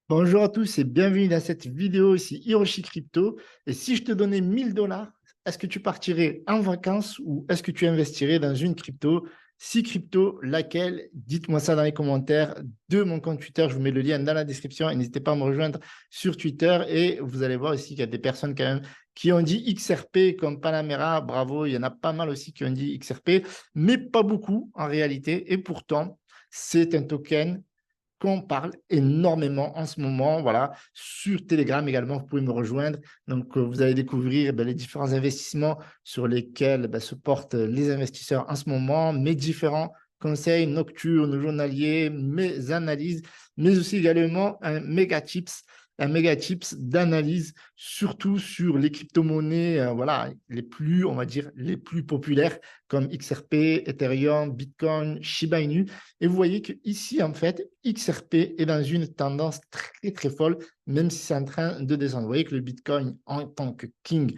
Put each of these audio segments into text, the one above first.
Bonjour à tous et bienvenue dans cette vidéo ici Hiroshi Crypto. Et si je te donnais 1000 $, est-ce que tu partirais en vacances ou est-ce que tu investirais dans une crypto? Si crypto, laquelle? Dites-moi ça dans les commentaires de mon compte Twitter. Je vous mets le lien dans la description et n'hésitez pas à me rejoindre sur Twitter. Et vous allez voir ici qu'il y a des personnes quand même qui ont dit XRP comme Panamera. Bravo, il y en a pas mal aussi qui ont dit XRP, mais pas beaucoup en réalité. Et pourtant, c'est un token qu'on parle énormément en ce moment, voilà, sur Telegram également, vous pouvez me rejoindre. Donc, vous allez découvrir les différents investissements sur lesquels se portent les investisseurs en ce moment, mes différents conseils nocturnes, journaliers, mes analyses, mais aussi également un méga tips d'analyse, surtout sur les crypto-monnaies, voilà, les plus, on va dire, les plus populaires comme XRP, Ethereum, Bitcoin, Shiba Inu. Et vous voyez qu'ici, en fait, XRP est dans une tendance très, très folle, même si c'est en train de descendre. Vous voyez que le Bitcoin, en tant que king,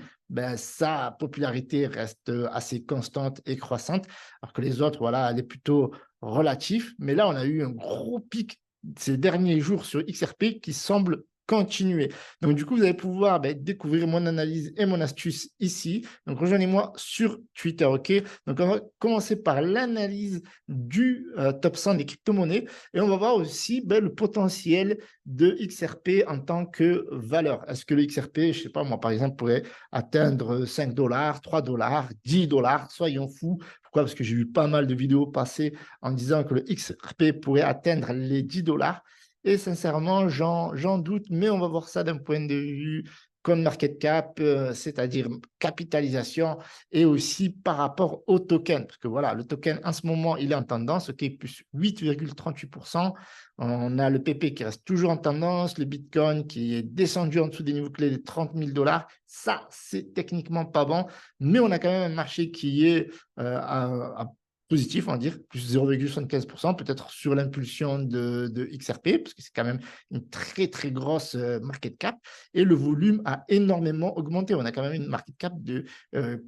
sa popularité reste assez constante et croissante, alors que les autres, voilà, elle est plutôt relative. Mais là, on a eu un gros pic ces derniers jours sur XRP qui semble continuer. Donc, du coup, vous allez pouvoir découvrir mon analyse et mon astuce ici. Donc, rejoignez-moi sur Twitter, OK? Donc, on va commencer par l'analyse du top 100 des crypto-monnaies et on va voir aussi le potentiel de XRP en tant que valeur. Est-ce que le XRP, je ne sais pas moi, par exemple, pourrait atteindre 5 $, 3 $, 10 $, soyons fous. Pourquoi? Parce que j'ai vu pas mal de vidéos passer en disant que le XRP pourrait atteindre les 10 $. Et sincèrement, j'en doute, mais on va voir ça d'un point de vue comme market cap, c'est-à-dire capitalisation, et aussi par rapport au token. Parce que voilà, le token en ce moment, il est en tendance, OK, plus 8,38%. On a le PP qui reste toujours en tendance, le Bitcoin qui est descendu en dessous des niveaux clés de 30 000 $. Ça, c'est techniquement pas bon, mais on a quand même un marché qui est à positif, on va dire, plus 0,75%, peut-être sur l'impulsion de XRP, parce que c'est quand même une très, très grosse market cap, et le volume a énormément augmenté. On a quand même une market cap de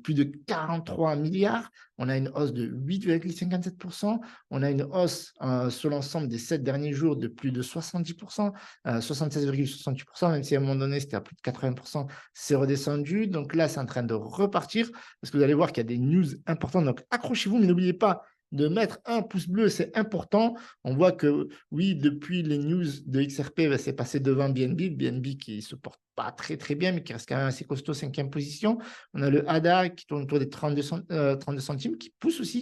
plus de 43 milliards, on a une hausse de 8,57%, on a une hausse sur l'ensemble des 7 derniers jours de plus de 70%, 76,68%, même si à un moment donné, c'était à plus de 80%, c'est redescendu. Donc là, c'est en train de repartir, parce que vous allez voir qu'il y a des news importantes. Donc accrochez-vous, mais n'oubliez pas de mettre un pouce bleu, c'est important. On voit que oui, depuis les news de XRP, c'est passé devant BNB, BNB qui ne se porte pas très très bien, mais qui reste quand même assez costaud, 5e position. On a le ADA qui tourne autour des 32 centimes, qui pousse aussi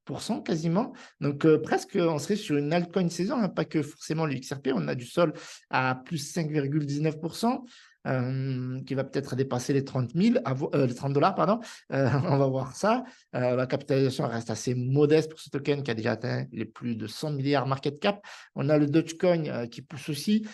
6% quasiment. Donc presque, on serait sur une altcoin saison, hein, pas que forcément le XRP. On a du sol à plus 5,19%. Qui va peut-être dépasser les 30 000, les 30 $, pardon. On va voir ça. La capitalisation reste assez modeste pour ce token qui a déjà atteint les plus de 100 milliards market cap. On a le Dogecoin qui pousse aussi,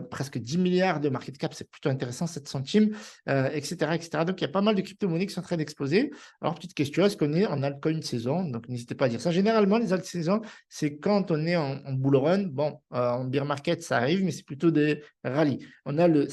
presque 10 milliards de market cap, c'est plutôt intéressant, 7 centimes, etc., etc. Donc, il y a pas mal de crypto-monnaies qui sont en train d'exploser. Alors, petite question, est-ce qu'on est en altcoin saison? Donc, n'hésitez pas à dire ça. Généralement, les alt saisons, c'est quand on est en bull run. Bon, en bear market, ça arrive, mais c'est plutôt des rallyes. On a le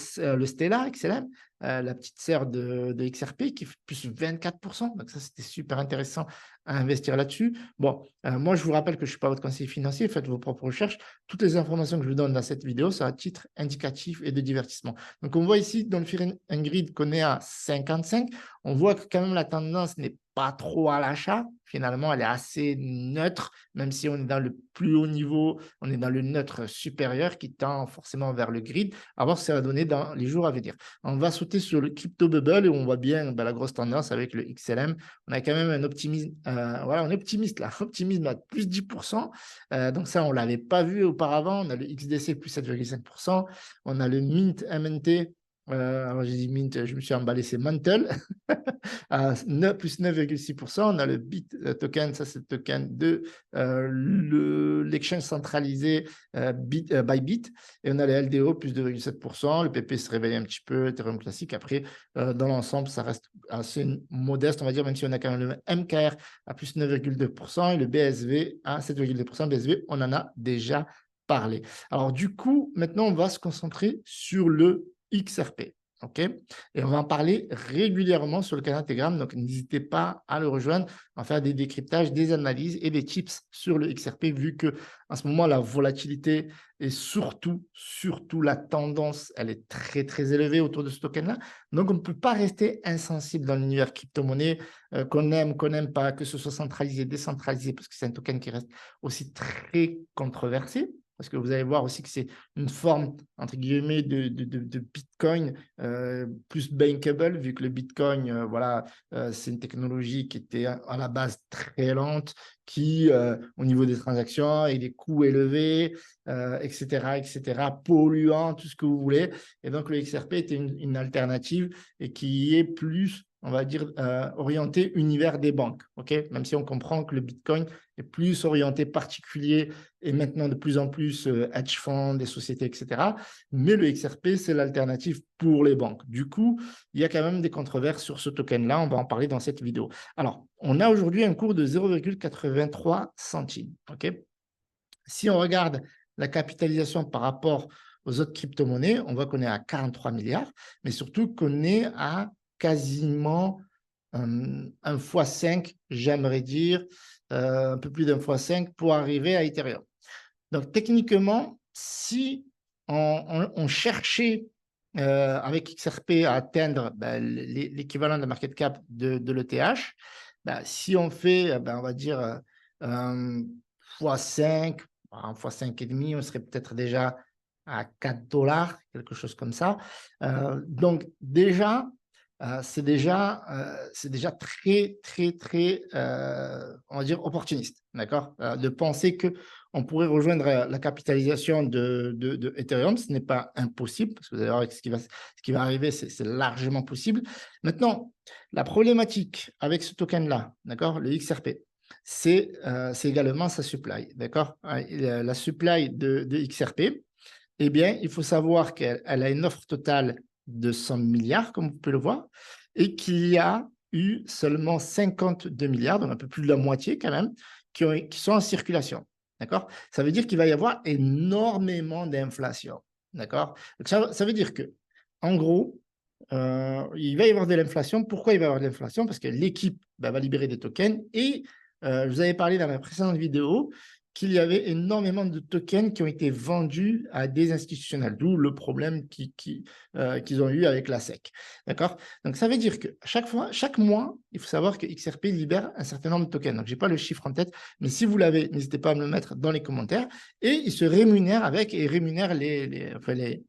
Stellar XLM, la petite sœur de XRP qui fait plus 24%. Donc ça, c'était super intéressant à investir là-dessus. Bon, moi, je vous rappelle que je ne suis pas votre conseiller financier. Faites vos propres recherches. Toutes les informations que je vous donne dans cette vidéo, c'est à titre indicatif et de divertissement. Donc, on voit ici dans le Fear and Greed qu'on est à 55. On voit que quand même la tendance n'est pas trop à l'achat. Finalement, elle est assez neutre, même si on est dans le plus haut niveau, on est dans le neutre supérieur qui tend forcément vers le grid. À voir ce que ça va donner dans les jours à venir. On va sauter sur le crypto bubble et on voit bien la grosse tendance avec le XLM. On a quand même un optimisme, voilà, on est optimiste là, optimisme à plus 10%. Donc ça, on ne l'avait pas vu auparavant. On a le XDC plus 7,5%. On a le Mint MNT. Alors j'ai dit Mint, je me suis emballé, c'est Mantle à plus 9,6%. On a le Bit token, ça c'est le token de l'exchange centralisé Bybit. Et on a les LDO plus 2,7%. Le PP se réveille un petit peu, Ethereum classique. Après, dans l'ensemble, ça reste assez modeste, on va dire, même si on a quand même le MKR à plus 9,2% et le BSV à 7,2%. BSV, on en a déjà parlé. Alors du coup, maintenant, on va se concentrer sur le XRP. OK? Et on va en parler régulièrement sur le canal Telegram, donc n'hésitez pas à le rejoindre, on va faire des décryptages, des analyses et des tips sur le XRP, vu que en ce moment, la volatilité et surtout la tendance, elle est très, très élevée autour de ce token-là. Donc, on ne peut pas rester insensible dans l'univers crypto-monnaie, qu'on n'aime pas, que ce soit centralisé, décentralisé, parce que c'est un token qui reste aussi très controversé. Parce que vous allez voir aussi que c'est une forme, entre guillemets, de Bitcoin plus bankable, vu que le Bitcoin, voilà, c'est une technologie qui était à la base très lente, qui, au niveau des transactions, et des coûts élevés, etc., polluant, tout ce que vous voulez. Et donc, le XRP était une alternative et qui est plus, on va dire, orienté univers des banques. Okay, même si on comprend que le Bitcoin est plus orienté particulier et maintenant de plus en plus hedge funds, des sociétés, etc. Mais le XRP, c'est l'alternative pour les banques. Du coup, il y a quand même des controverses sur ce token-là. On va en parler dans cette vidéo. Alors, on a aujourd'hui un cours de 0,83 centimes. Okay, si on regarde la capitalisation par rapport aux autres crypto-monnaies, on voit qu'on est à 43 milliards, mais surtout qu'on est à quasiment un fois 5, j'aimerais dire, un peu plus d'un fois 5 pour arriver à Ethereum. Donc, techniquement, si on cherchait avec XRP à atteindre l'équivalent de la market cap de l'ETH, si on fait, on va dire, fois 5, fois 5,5, on serait peut-être déjà à 4 dollars, quelque chose comme ça. Donc, déjà, c'est déjà très, très, très, on va dire, opportuniste, d'accord, de penser qu'on pourrait rejoindre la capitalisation de Ethereum. Ce n'est pas impossible, parce que vous allez voir que ce qui va arriver, c'est largement possible. Maintenant, la problématique avec ce token-là, d'accord, le XRP, c'est également sa supply, d'accord. La supply de XRP, eh bien, il faut savoir qu'elle a une offre totale de 100 milliards, comme vous pouvez le voir, et qu'il y a eu seulement 52 milliards, donc un peu plus de la moitié quand même, qui sont en circulation. D'accord? Ça veut dire qu'il va y avoir énormément d'inflation. D'accord? Ça veut dire que, en gros, il va y avoir de l'inflation. Pourquoi il va y avoir de l'inflation? Parce que l'équipe va libérer des tokens et je vous avais parlé dans ma précédente vidéo qu'il y avait énormément de tokens qui ont été vendus à des institutionnels, d'où le problème qu'ils ont eu avec la SEC. D'accord? Donc, ça veut dire que chaque mois, il faut savoir que XRP libère un certain nombre de tokens. Donc, je n'ai pas le chiffre en tête, mais si vous l'avez, n'hésitez pas à me le mettre dans les commentaires. Et ils se rémunèrent avec, et rémunèrent les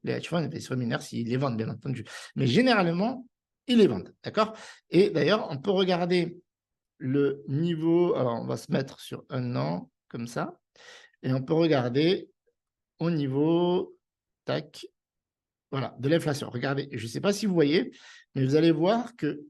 hedge funds, ils se rémunèrent s'ils les vendent, bien entendu. Mais généralement, ils les vendent. D'accord? Et d'ailleurs, on peut regarder le niveau. Alors, on va se mettre sur un an, comme ça. Et on peut regarder au niveau, tac, voilà, de l'inflation. Regardez, je ne sais pas si vous voyez, mais vous allez voir que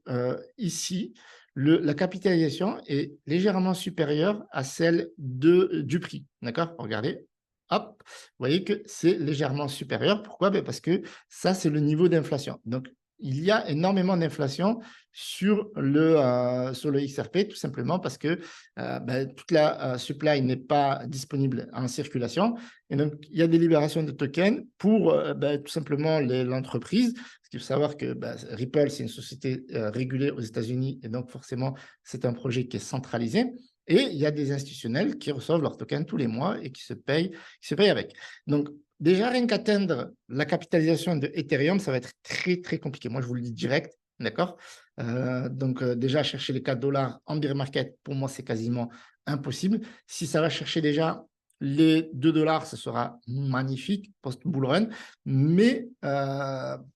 ici, la capitalisation est légèrement supérieure à celle du prix. D'accord? Regardez. Hop, vous voyez que c'est légèrement supérieur. Pourquoi? Parce que ça, c'est le niveau d'inflation. Donc, il y a énormément d'inflation sur le XRP, tout simplement parce que toute la supply n'est pas disponible en circulation. Et donc, il y a des libérations de tokens pour tout simplement l'entreprise. Parce qu'il faut savoir que Ripple, c'est une société régulée aux États-Unis et donc forcément, c'est un projet qui est centralisé. Et il y a des institutionnels qui reçoivent leurs tokens tous les mois et qui se payent avec. Donc, déjà, rien qu'atteindre la capitalisation de Ethereum, ça va être très, très compliqué. Moi, je vous le dis direct, d'accord? Donc, déjà, chercher les 4 dollars en bear market, pour moi, c'est quasiment impossible. Si ça va chercher déjà les 2 dollars, ce sera magnifique post-bull run. Mais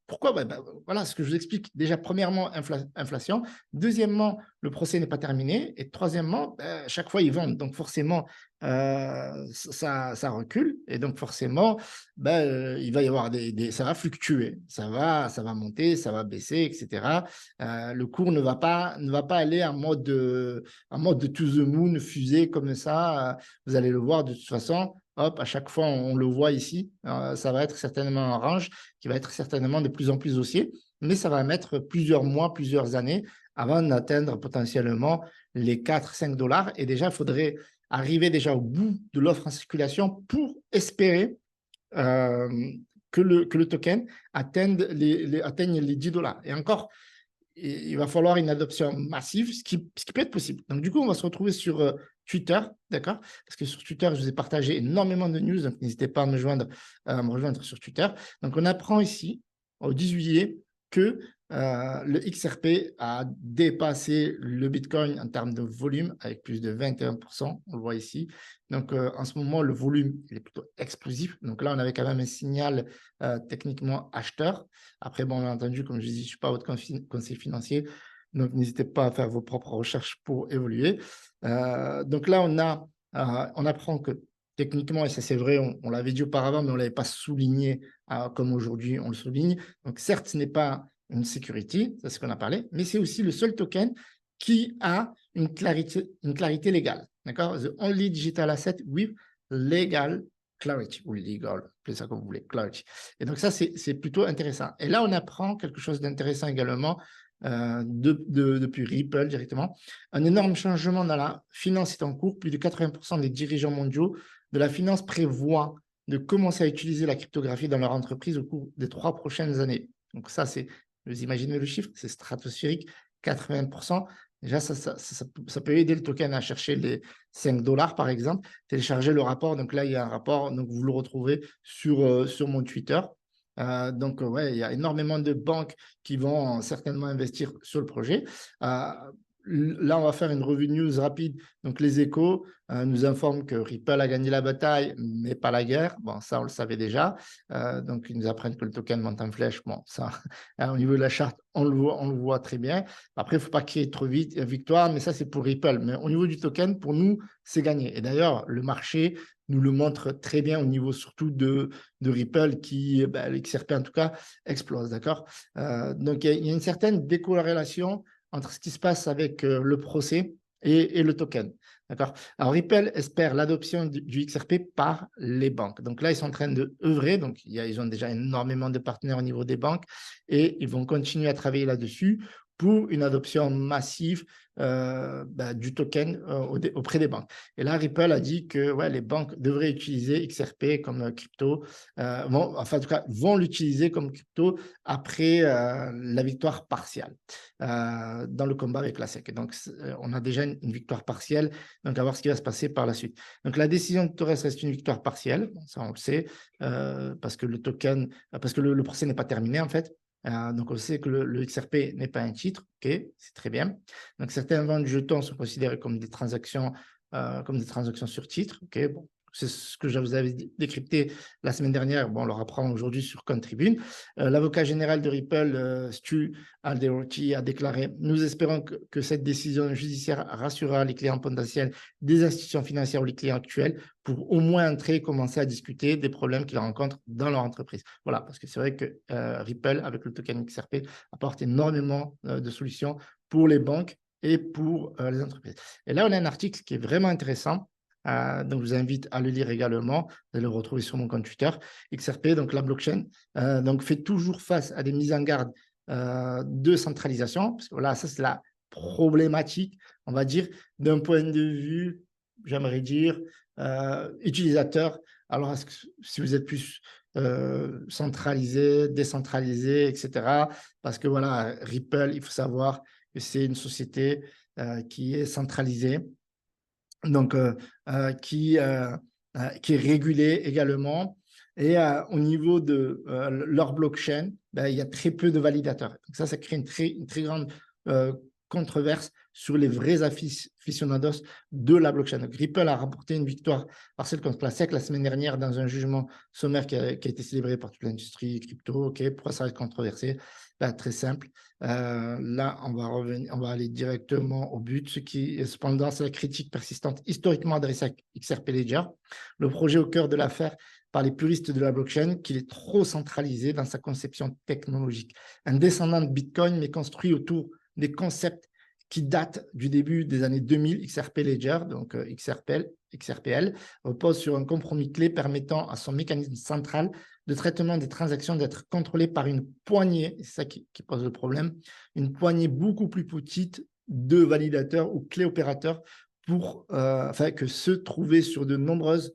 pourquoi? Voilà ce que je vous explique. Déjà, premièrement, inflation. Deuxièmement, le procès n'est pas terminé. Et troisièmement, chaque fois, ils vendent. Donc, forcément, ça recule. Et donc, forcément, il va y avoir ça va fluctuer. Ça va monter, ça va baisser, etc. Le cours ne va pas aller en mode de to the moon, fusée comme ça. Vous allez le voir de toute façon. Hop, à chaque fois, on le voit ici. Ça va être certainement un range qui va être certainement de plus en plus haussier, mais ça va mettre plusieurs mois, plusieurs années avant d'atteindre potentiellement les 4-5 dollars. Et déjà, il faudrait arriver déjà au bout de l'offre en circulation pour espérer que le token atteigne les 10 dollars. Et encore, il va falloir une adoption massive, ce qui peut être possible. Donc, du coup, on va se retrouver sur Twitter, d'accord? Parce que sur Twitter, je vous ai partagé énormément de news, donc n'hésitez pas à me rejoindre sur Twitter. Donc, on apprend ici, au 18 juillet, que le XRP a dépassé le Bitcoin en termes de volume avec plus de 21%, on le voit ici. Donc, en ce moment, le volume il est plutôt explosif. Donc là, on avait quand même un signal techniquement acheteur. Après, bon, on a entendu, comme je dis, je ne suis pas votre conseiller financier, donc n'hésitez pas à faire vos propres recherches pour évoluer. Donc là, on apprend que techniquement, et ça c'est vrai, on l'avait dit auparavant, mais on ne l'avait pas souligné comme aujourd'hui on le souligne. Donc certes, ce n'est pas une security, c'est ce qu'on a parlé, mais c'est aussi le seul token qui a une clarité légale. D'accord? The only digital asset with legal clarity, ou legal, appelez ça comme vous voulez, clarity. Et donc ça, c'est plutôt intéressant. Et là, on apprend quelque chose d'intéressant également depuis Ripple directement. Un énorme changement dans la finance est en cours. Plus de 80% des dirigeants mondiaux de la finance prévoient de commencer à utiliser la cryptographie dans leur entreprise au cours des 3 prochaines années. Donc ça, vous imaginez le chiffre, c'est stratosphérique, 80%. Déjà, ça peut aider le token à chercher les 5 dollars, par exemple. Télécharger le rapport. Donc là, il y a un rapport, donc vous le retrouvez sur mon Twitter. Donc, ouais, il y a énormément de banques qui vont certainement investir sur le projet. Là, on va faire une revue news rapide. Donc, les Échos nous informent que Ripple a gagné la bataille, mais pas la guerre. Bon, ça, on le savait déjà. Donc, ils nous apprennent que le token monte en flèche. Bon, ça, au niveau de la charte, on le voit très bien. Après, il ne faut pas qu'il y ait trop vite victoire, mais ça, c'est pour Ripple. Mais au niveau du token, pour nous, c'est gagné. Et d'ailleurs, le marché nous le montre très bien au niveau surtout de Ripple qui, le XRP en tout cas, explose. D'accord? Donc, il y a une certaine décorrélation entre ce qui se passe avec le procès et le token. D'accord? Alors, Ripple espère l'adoption du XRP par les banques. Donc là, ils sont en train de œuvrer. Donc, ils ont déjà énormément de partenaires au niveau des banques et ils vont continuer à travailler là-dessus pour une adoption massive du token auprès des banques. Et là, Ripple a dit que ouais, les banques devraient utiliser XRP comme crypto, enfin en tout cas, vont l'utiliser comme crypto après la victoire partielle dans le combat avec la SEC. Donc, on a déjà une victoire partielle, donc à voir ce qui va se passer par la suite. Donc, la décision de Torres reste une victoire partielle, ça on le sait, parce que le procès n'est pas terminé en fait. Donc, on sait que le XRP n'est pas un titre, ok, c'est très bien. Donc, certaines ventes de jetons sont considérées comme des transactions sur titre, ok, bon. C'est ce que je vous avais décrypté la semaine dernière. Bon, on le apprend aujourd'hui sur Contribune. L'avocat général de Ripple, Stu Alderoty, a déclaré « Nous espérons que cette décision judiciaire rassurera les clients potentiels des institutions financières ou les clients actuels pour au moins entrer et commencer à discuter des problèmes qu'ils rencontrent dans leur entreprise. » Voilà, parce que c'est vrai que Ripple, avec le token XRP, apporte énormément de solutions pour les banques et pour les entreprises. Et là, on a un article qui est vraiment intéressant. Donc, je vous invite à le lire également. Vous allez le retrouver sur mon compte Twitter. XRP, donc la blockchain, donc fait toujours face à des mises en garde de centralisation. Parce que voilà, ça, c'est la problématique, on va dire, d'un point de vue, j'aimerais dire, utilisateur. Alors, si vous êtes plus centralisé, décentralisé, etc. Parce que voilà, Ripple, il faut savoir que c'est une société qui est centralisée. Donc, qui est régulé également. Et au niveau de leur blockchain, il y a très peu de validateurs. Donc ça crée une très grande controverse sur les vrais aficionados de la blockchain. Donc, Ripple a remporté une victoire partielle contre la SEC la semaine dernière dans un jugement sommaire qui a été célébré par toute l'industrie crypto. Okay, pourquoi ça va être controversé? Très simple. Là, on va aller directement au but. Cependant, c'est la critique persistante historiquement adressée à XRP Ledger, le projet au cœur de l'affaire par les puristes de la blockchain, qu'il est trop centralisé dans sa conception technologique. Un descendant de Bitcoin, mais construit autour des concepts qui datent du début des années 2000, XRP Ledger, donc XRPL, repose sur un compromis clé permettant à son mécanisme central de traitement des transactions d'être contrôlé par une poignée, c'est ça qui pose le problème, une poignée beaucoup plus petite de validateurs ou clés opérateurs que ceux trouvés sur de nombreuses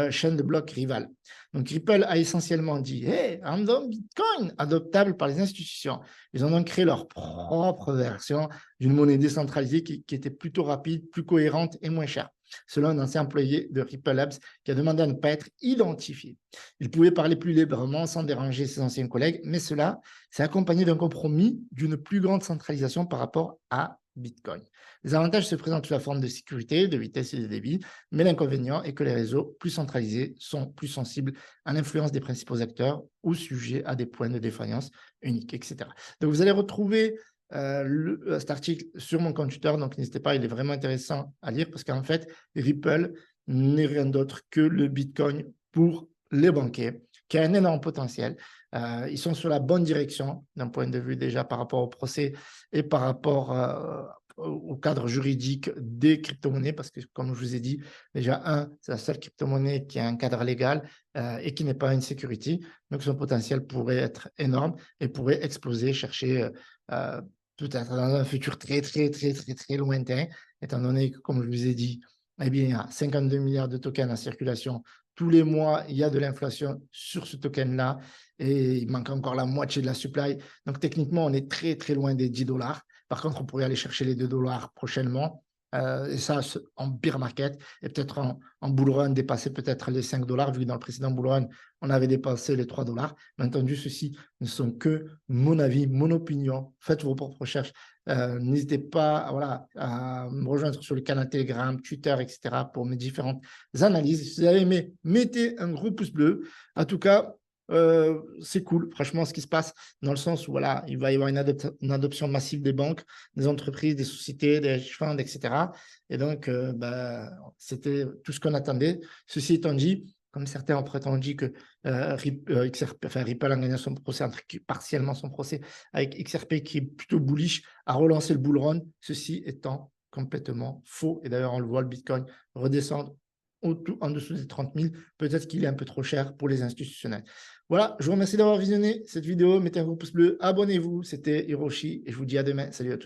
chaîne de blocs rivale. Donc, Ripple a essentiellement dit « Hey, un Bitcoin adoptable par les institutions ». Ils ont donc créé leur propre version d'une monnaie décentralisée qui était plutôt rapide, plus cohérente et moins chère, selon un ancien employé de Ripple Labs qui a demandé à ne pas être identifié. Il pouvait parler plus librement sans déranger ses anciens collègues, mais cela s'est accompagné d'un compromis d'une plus grande centralisation par rapport à Bitcoin. Les avantages se présentent sous la forme de sécurité, de vitesse et de débit, mais l'inconvénient est que les réseaux plus centralisés sont plus sensibles à l'influence des principaux acteurs ou sujets à des points de défaillance uniques, etc. Donc, vous allez retrouver cet article sur mon compte Twitter, donc n'hésitez pas, il est vraiment intéressant à lire parce qu'en fait, Ripple n'est rien d'autre que le Bitcoin pour les banquiers, qui a un énorme potentiel. Ils sont sur la bonne direction d'un point de vue déjà par rapport au procès et par rapport au cadre juridique des crypto-monnaies, parce que comme je vous ai dit, déjà, c'est la seule crypto-monnaie qui a un cadre légal et qui n'est pas une security. Donc, son potentiel pourrait être énorme et pourrait exploser, chercher peut-être dans un futur très, très, très, très, très lointain, étant donné que, comme je vous ai dit, eh bien, il y a 52 milliards de tokens en circulation. Tous les mois, il y a de l'inflation sur ce token-là et il manque encore la moitié de la supply. Donc, techniquement, on est très, très loin des 10 $. Par contre, on pourrait aller chercher les 2 $ prochainement. Et ça, en bear market, et peut-être en bull run, dépasser peut-être les 5 $, vu que dans le précédent bull run, on avait dépassé les 3 $. Bien entendu, ceci ne sont que mon avis, mon opinion. Faites vos propres recherches. N'hésitez pas voilà, à me rejoindre sur le canal Telegram, Twitter, etc. pour mes différentes analyses. Si vous avez aimé, mettez un gros pouce bleu. En tout cas, c'est cool, franchement, ce qui se passe, dans le sens où voilà, il va y avoir une adoption massive des banques, des entreprises, des sociétés, des hedge funds, etc. Et donc, c'était tout ce qu'on attendait. Ceci étant dit, comme certains ont prétendu que Ripple a gagné son procès, partiellement son procès, avec XRP qui est plutôt bullish, a relancé le bull run, ceci étant complètement faux. Et d'ailleurs, on le voit, le Bitcoin redescendre en dessous des 30 000, peut-être qu'il est un peu trop cher pour les institutionnels. Voilà, je vous remercie d'avoir visionné cette vidéo. Mettez un gros pouce bleu, abonnez-vous. C'était Hiroshi et je vous dis à demain. Salut à tous.